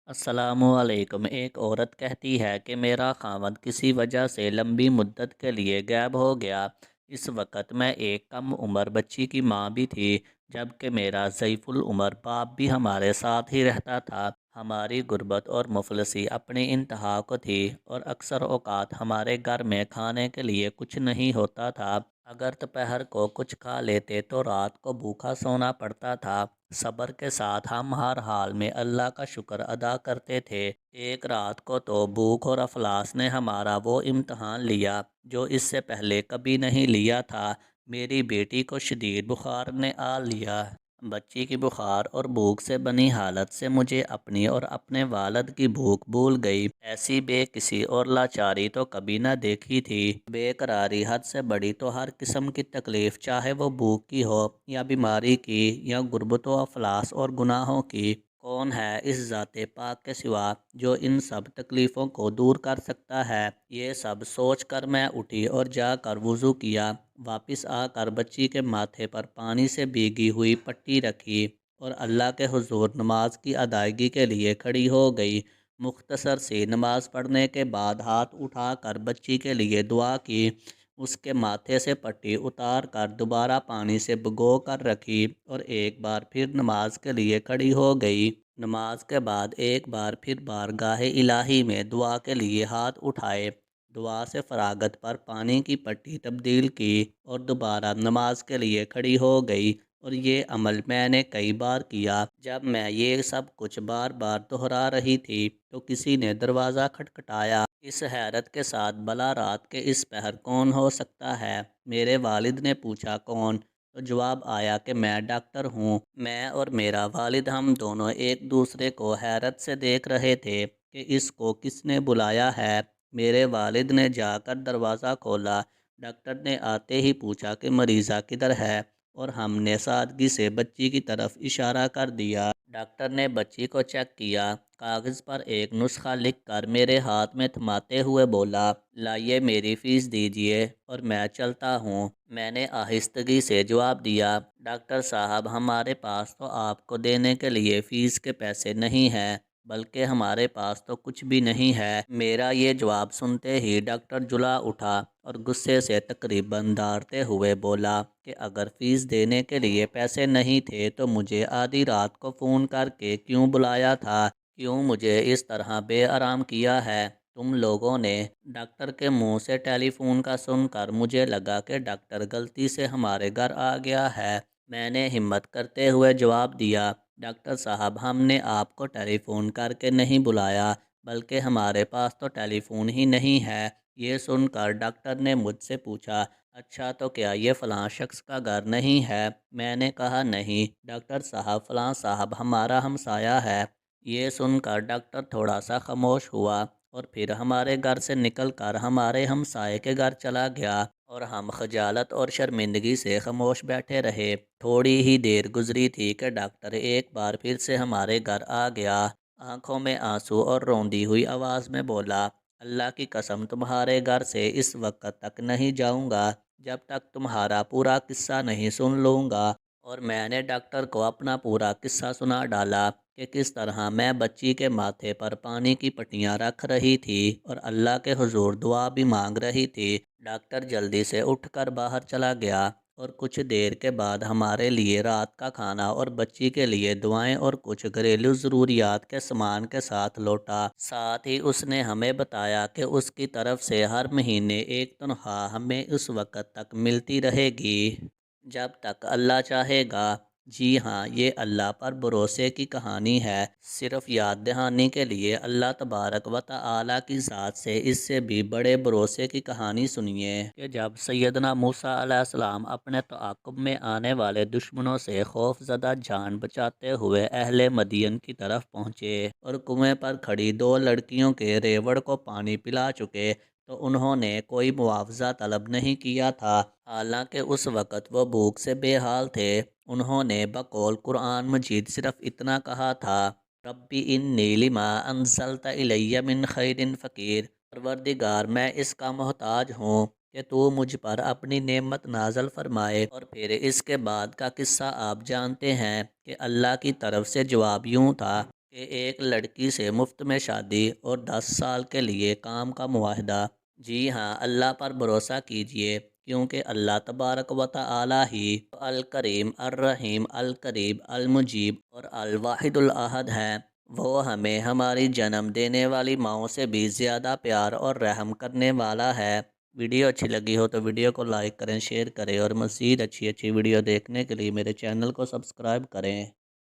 अस्सलामुअलैकुम। एक औरत कहती है कि मेरा खावंद किसी वजह से लंबी मुद्दत के लिए गायब हो गया। इस वक्त मैं एक कम उम्र बच्ची की माँ भी थी, जबकि मेरा ज़ईफ़ुल उम्र बाप भी हमारे साथ ही रहता था। हमारी गुर्बत और मुफलसी अपनी इंतहा को थी और अक्सर औक़ात हमारे घर में खाने के लिए कुछ नहीं होता था। अगर दोपहर को कुछ खा लेते तो रात को भूखा सोना पड़ता था। सब्र के साथ हम हर हाल में अल्लाह का शुक्र अदा करते थे। एक रात को तो भूख और अफलास ने हमारा वो इम्तहान लिया जो इससे पहले कभी नहीं लिया था। मेरी बेटी को शदीद बुखार ने आ लिया। बच्ची की बुखार और भूख से बनी हालत से मुझे अपनी और अपने वालिद की भूख भूल गई। ऐसी बेकिसी और लाचारी तो कभी न देखी थी। बेकरारी हद से बड़ी तो हर किस्म की तकलीफ़, चाहे वो भूख की हो या बीमारी की या गुर्बत व अफलास और गुनाहों की। कौन है इस ज़ाते पाक के सिवा जो इन सब तकलीफ़ों को दूर कर सकता है। ये सब सोच कर मैं उठी और जाकर वज़ू किया। वापस आकर बच्ची के माथे पर पानी से भीगी हुई पट्टी रखी और अल्लाह के हुजूर नमाज की अदायगी के लिए खड़ी हो गई। मुख्तसर सी नमाज पढ़ने के बाद हाथ उठाकर बच्ची के लिए दुआ की। उसके माथे से पट्टी उतार कर दोबारा पानी से भिगो कर रखी और एक बार फिर नमाज के लिए खड़ी हो गई। नमाज के बाद एक बार फिर बारगाह इलाही में दुआ के लिए हाथ उठाए। दुआ से फरागत पर पानी की पट्टी तब्दील की और दोबारा नमाज के लिए खड़ी हो गई। और ये अमल मैंने कई बार किया। जब मैं ये सब कुछ बार बार दोहरा रही थी तो किसी ने दरवाज़ा खटखटाया। इस हैरत के साथ, भला रात के इस पहर कौन हो सकता है? मेरे वालिद ने पूछा, कौन? तो जवाब आया कि मैं डॉक्टर हूँ। मैं और मेरा वालिद, हम दोनों एक दूसरे को हैरत से देख रहे थे कि इसको किसने बुलाया है। मेरे वालिद ने जाकर दरवाज़ा खोला। डॉक्टर ने आते ही पूछा कि मरीज़ा किधर है, और हमने सादगी से बच्ची की तरफ इशारा कर दिया। डॉक्टर ने बच्ची को चेक किया। कागज़ पर एक नुस्खा लिखकर मेरे हाथ में थमाते हुए बोला, लाइए मेरी फ़ीस दीजिए और मैं चलता हूँ। मैंने आहिस्तगी से जवाब दिया, डॉक्टर साहब, हमारे पास तो आपको देने के लिए फ़ीस के पैसे नहीं हैं, बल्कि हमारे पास तो कुछ भी नहीं है। मेरा ये जवाब सुनते ही डॉक्टर जुला उठा और गुस्से से तकरीबन डांटते हुए बोला कि अगर फ़ीस देने के लिए पैसे नहीं थे तो मुझे आधी रात को फ़ोन करके क्यों बुलाया था? क्यों मुझे इस तरह बेआराम किया है तुम लोगों ने? डॉक्टर के मुंह से टेलीफोन का सुनकर मुझे लगा कि डॉक्टर गलती से हमारे घर आ गया है। मैंने हिम्मत करते हुए जवाब दिया, डॉक्टर साहब, हमने आपको टेलीफोन करके नहीं बुलाया, बल्कि हमारे पास तो टेलीफोन ही नहीं है। ये सुनकर डॉक्टर ने मुझसे पूछा, अच्छा तो क्या ये फ़लाँ शख्स का घर नहीं है? मैंने कहा, नहीं डॉक्टर साहब, फ़लाँ साहब हमारा हमसाया है। ये सुनकर डॉक्टर थोड़ा सा खामोश हुआ और फिर हमारे घर से निकलकर हमारे हमसाये के घर चला गया और हम खजालत और शर्मिंदगी से खामोश बैठे रहे। थोड़ी ही देर गुजरी थी कि डॉक्टर एक बार फिर से हमारे घर आ गया। आंखों में आंसू और रोंदी हुई आवाज़ में बोला, अल्लाह की कसम, तुम्हारे घर से इस वक्त तक नहीं जाऊंगा जब तक तुम्हारा पूरा किस्सा नहीं सुन लूँगा। और मैंने डॉक्टर को अपना पूरा किस्सा सुना डाला कि किस तरह मैं बच्ची के माथे पर पानी की पट्टियाँ रख रही थी और अल्लाह के हुजूर दुआ भी मांग रही थी। डॉक्टर जल्दी से उठकर बाहर चला गया और कुछ देर के बाद हमारे लिए रात का खाना और बच्ची के लिए दुआएं और कुछ घरेलू ज़रूरियात के सामान के साथ लौटा। साथ ही उसने हमें बताया कि उसकी तरफ से हर महीने एक तनख्वाह हमें उस वक़्त तक मिलती रहेगी जब तक अल्लाह चाहेगा। जी हाँ, ये अल्लाह पर भरोसे की कहानी है। सिर्फ याद दहानी के लिए अल्लाह तबारक व तआला की ज़ात से इससे भी बड़े भरोसे की कहानी सुनिए कि जब सैयदना मूसा अलैहिस्सलाम अपने तआक़ुब में आने वाले दुश्मनों से खौफज़दा जान बचाते हुए अहले मदियन की तरफ पहुँचे और कुएं पर खड़ी दो लड़कियों के रेवड़ को पानी पिला चुके, तो उन्होंने कोई मुआवजा तलब नहीं किया था। हालांकि उस वक़्त वो भूख से बेहाल थे। उन्होंने बकौल कुरान मजीद सिर्फ इतना कहा था, रब्बी इन्नी लिमा अंज़लता इलैया मिन खैरिन फ़कीर, परवरदिगार, मैं इसका मोहताज हूँ कि तू मुझ पर अपनी नेमत नाजल फरमाए। और फिर इसके बाद का किस्सा आप जानते हैं कि अल्लाह की तरफ से जवाब यूँ था کہ ایک لڑکی سے مفت میں شادی اور 10 سال کے لیے کام کا معاہدہ۔ جی ہاں، اللہ پر بھروسہ کیجئے، کیونکہ اللہ تبارک و تعالی ہی الکریم الرحیم القریب المجیب اور الواحد الاحد ہے۔ وہ ہمیں ہماری جنم دینے والی ماؤں سے بھی زیادہ پیار اور رحم کرنے والا ہے۔ ویڈیو اچھی لگی ہو تو ویڈیو کو لائک کریں، شیئر کریں اور مزید اچھی ویڈیو دیکھنے کے لیے میرے چینل کو سبسکرائب کریں۔